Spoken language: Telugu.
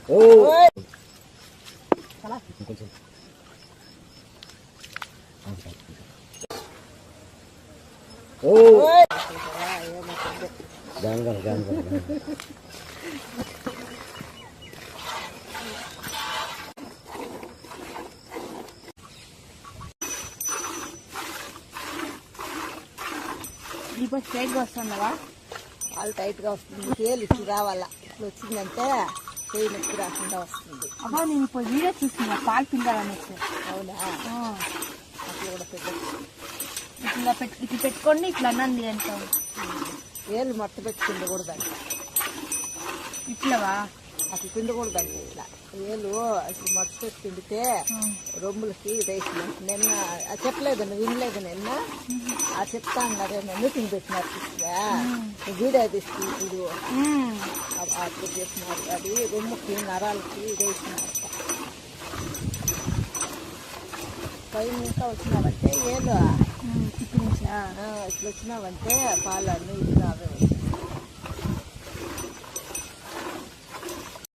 ఇప్పుడు స్ట్రైట్గా వస్తుండవా? వాళ్ళు టైట్గా వస్తుంది. తేలు ఇట్లా రావాలా, ఇట్లా వచ్చిందంటే చేయి నొప్పి రాకుండా వస్తుంది. అబ్బా నేను ఇప్పుడు వీడియో చూస్తున్నా పాలు పిండాలనేసి. అవునా? అట్లా కూడా ఇట్లా పెట్టుకోండి, ఇట్లా అన్నంది ఎంత ఏళ్ళు మట్ట పెట్టి పిండకూడదండి. ఇట్లవా? అట్లా పిండకూడదండి. ఇట్లా ఏళ్ళు అసలు మట్ట పెట్టి పిండితే రొమ్ములకి ఇదేసినట్టు. నిన్న చెప్పలేదు, వినలేదు. నిన్న చెప్తా అన్నారు, మీటింగ్ పెట్టినారు. వీడియో తీసుకుని ఇప్పుడు అప్పుడు చేసినారు. అది రొమ్ముకి నరాలకి ఇదేసినారు. పైన ఇంకా వచ్చినావంటే ఏళ్ళు ఇట్లా వచ్చినావంటే పాలు అన్నీ ఇట్లా